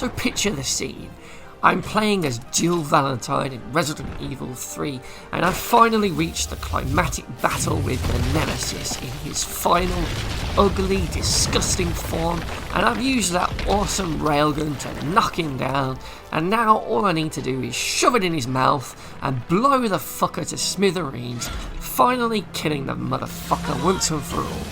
So picture the scene. I'm playing as Jill Valentine in Resident Evil 3, and I've finally reached the climatic battle with the Nemesis in his final, ugly, disgusting form, and I've used that awesome railgun to knock him down, and now all I need to do is shove it in his mouth and blow the fucker to smithereens, finally killing the motherfucker once and for all.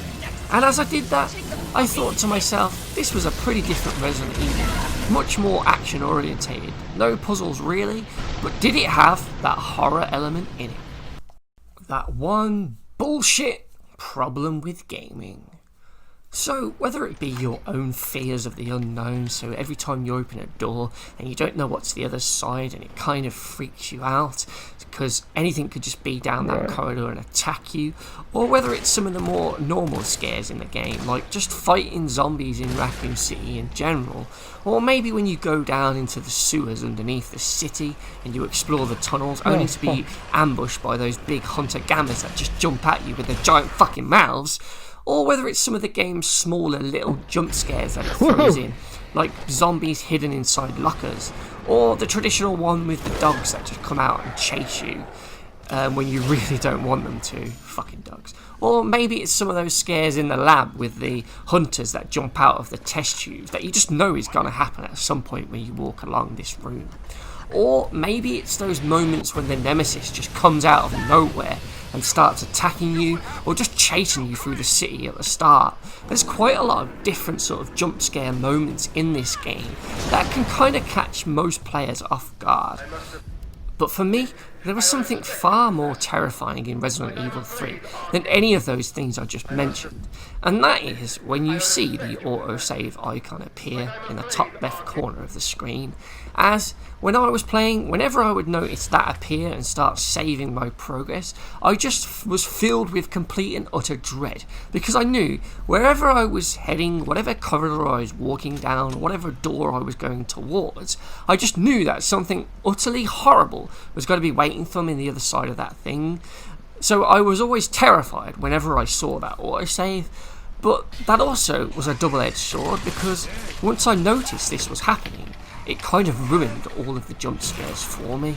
And as I did that, I thought to myself, this was a pretty different Resident Evil, much more action orientated, no puzzles really, but did it have that horror element in it? That one bullshit problem with gaming. So, whether it be your own fears of the unknown, so every time you open a door and you don't know what's the other side and it kind of freaks you out because anything could just be down that corridor and attack you, or whether it's some of the more normal scares in the game, like just fighting zombies in Raccoon City in general, or maybe when you go down into the sewers underneath the city and you explore the tunnels only to be ambushed by those big hunter gammas that just jump at you with their giant fucking mouths, or whether it's some of the game's smaller little jump scares that it throws in, like zombies hidden inside lockers, or the traditional one with the dogs that just come out and chase you when you really don't want them to, fucking dogs. Or maybe it's some of those scares in the lab with the hunters that jump out of the test tubes that you just know is going to happen at some point when you walk along this room. Or maybe it's those moments when the Nemesis just comes out of nowhere and starts attacking you, or just chasing you through the city at the start. There's quite a lot of different sort of jump scare moments in this game that can kind of catch most players off guard. But for me, there was something far more terrifying in Resident Evil 3 than any of those things I just mentioned, and that is when you see the autosave icon appear in the top left corner of the screen, as when I was playing, whenever I would notice that appear and start saving my progress, I just was filled with complete and utter dread, because I knew wherever I was heading, whatever corridor I was walking down, whatever door I was going towards, I just knew that something utterly horrible was going to be waiting for me on the other side of that thing. So I was always terrified whenever I saw that autosave. But that also was a double-edged sword, because once I noticed this was happening, it kind of ruined all of the jump scares for me.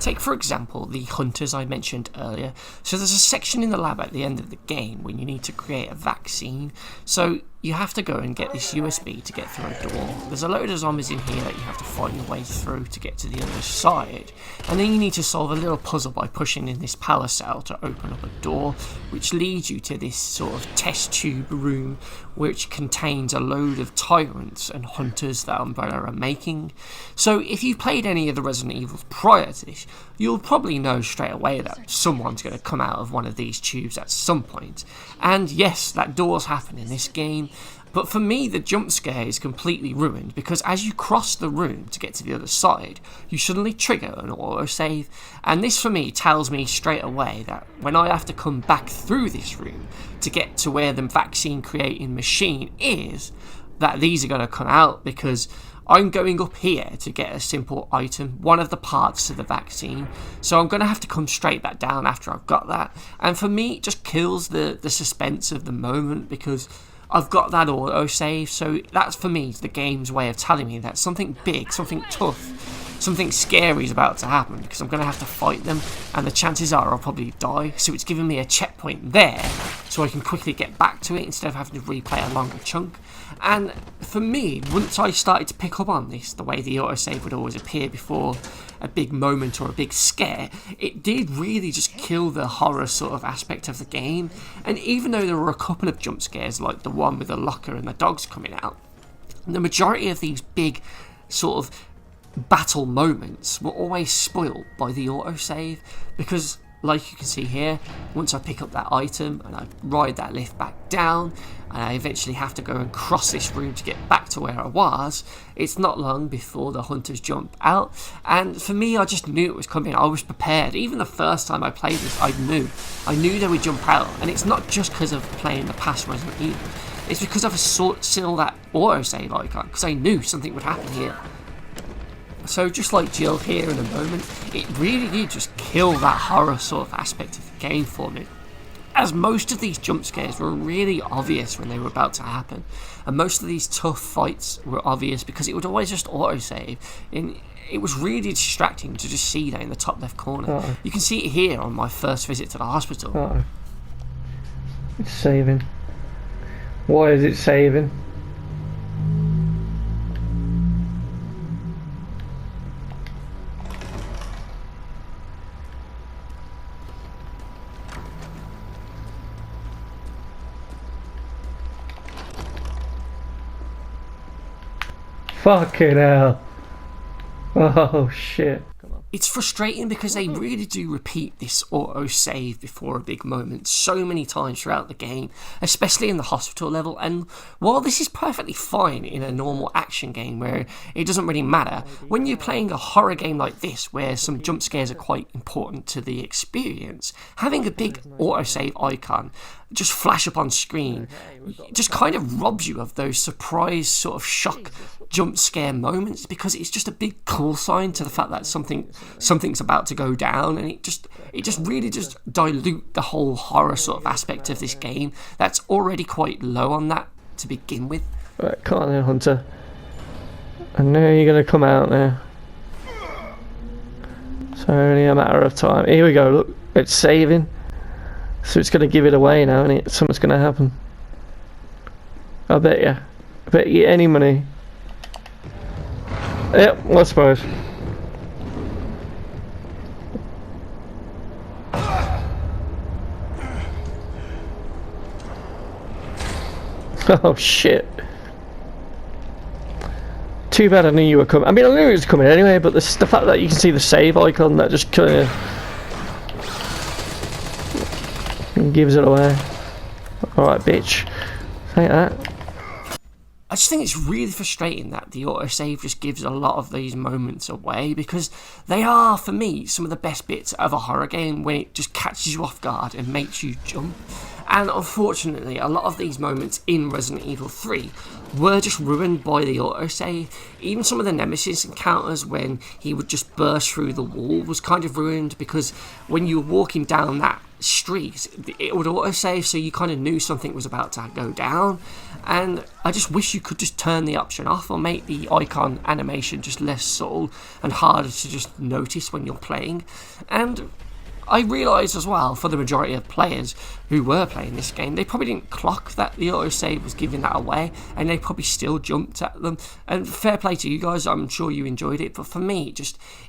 Take for example the hunters I mentioned earlier. So there's a section in the lab at the end of the game when you need to create a vaccine. So you have to go and get this USB to get through a door. There's a load of zombies in here that you have to find your way through to get to the other side. And then you need to solve a little puzzle by pushing in this power cell to open up a door, which leads you to this sort of test tube room, which contains a load of tyrants and hunters that Umbrella are making. So if you've played any of the Resident Evils prior to this, you'll probably know straight away that someone's going to come out of one of these tubes at some point. And yes, that door's happen in this game, but for me the jump scare is completely ruined, because as you cross the room to get to the other side, you suddenly trigger an autosave, and this for me tells me straight away that when I have to come back through this room to get to where the vaccine creating machine is, that these are going to come out, because I'm going up here to get a simple item, one of the parts to the vaccine, so I'm going to have to come straight back down after I've got that. And for me, it just kills the suspense of the moment, because I've got that autosave, so that's for me the game's way of telling me that something big, something tough, something scary is about to happen, because I'm going to have to fight them, and the chances are I'll probably die, so it's giving me a checkpoint there, so I can quickly get back to it instead of having to replay a longer chunk. And for me, once I started to pick up on this, the way the autosave would always appear before a big moment or a big scare, it did really just kill the horror sort of aspect of the game. And even though there were a couple of jump scares, like the one with the locker and the dogs coming out, the majority of these big sort of battle moments were always spoiled by the autosave, because like you can see here, once I pick up that item and I ride that lift back down, and I eventually have to go and cross this room to get back to where I was, it's not long before the hunters jump out. And for me, I just knew it was coming. I was prepared. Even the first time I played this, I knew they would jump out. And it's not just because of playing the past Resident Evil, it's because I've still that autosave icon, because I knew something would happen here. So just like Jill here in a moment, it really did just kill that horror sort of aspect of the game for me. as most of these jump scares were really obvious when they were about to happen, and most of these tough fights were obvious because it would always just autosave. And it was really distracting to just see that in the top left corner. You can see it here on my first visit to the hospital. It's saving. Why is it saving? Fucking hell. Oh shit. It's frustrating because they really do repeat this auto-save before a big moment so many times throughout the game, especially in the hospital level. And while this is perfectly fine in a normal action game where it doesn't really matter, when you're playing a horror game like this where some jump scares are quite important to the experience, having a big auto-save icon just flash up on screen just kind of robs you of those surprise sort of shock jump scare moments, because it's just a big call sign to the fact that something's about to go down, and it just really just dilute the whole horror sort of aspect of this game that's already quite low on that to begin with. Right, come on then, Hunter. I know you're gonna come out now. It's only a matter of time. Here we go, look, it's saving. So it's gonna give it away now, isn't it? Something's gonna happen. I bet you any money. Yep, I suppose. Oh shit. Too bad I knew you were coming. I mean, I knew it was coming anyway, but the fact that you can see the save icon, that just kind of gives it away. Alright, bitch. Take that. I just think it's really frustrating that the autosave just gives a lot of these moments away, because they are, for me, some of the best bits of a horror game when it just catches you off guard and makes you jump. And unfortunately, a lot of these moments in Resident Evil 3 were just ruined by the autosave. Even some of the Nemesis encounters when he would just burst through the wall was kind of ruined, because when you were walking down that street, it would autosave, so you kind of knew something was about to go down. And I just wish you could just turn the option off or make the icon animation just less subtle and harder to just notice when you're playing. And I realised as well, for the majority of players who were playing this game, they probably didn't clock that the autosave was giving that away, and they probably still jumped at them. And fair play to you guys, I'm sure you enjoyed it, but for me,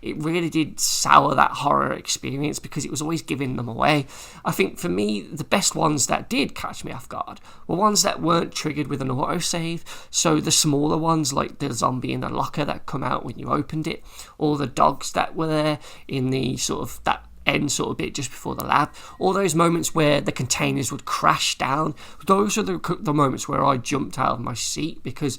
it really did sour that horror experience because it was always giving them away. I think for me, the best ones that did catch me off guard were ones that weren't triggered with an autosave. So the smaller ones, like the zombie in the locker that come out when you opened it, or the dogs that were there in the sort of that end sort of bit just before the lab, all those moments where the containers would crash down, those are the moments where I jumped out of my seat, because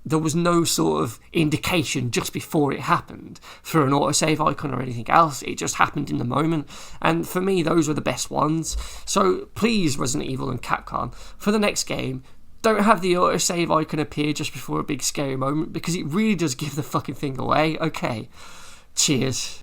there was no sort of indication just before it happened for an autosave icon or anything else. It just happened in the moment, and for me those were the best ones. So please, Resident Evil and Capcom, for the next game, don't have the autosave icon appear just before a big scary moment, because it really does give the fucking thing away. Okay, cheers.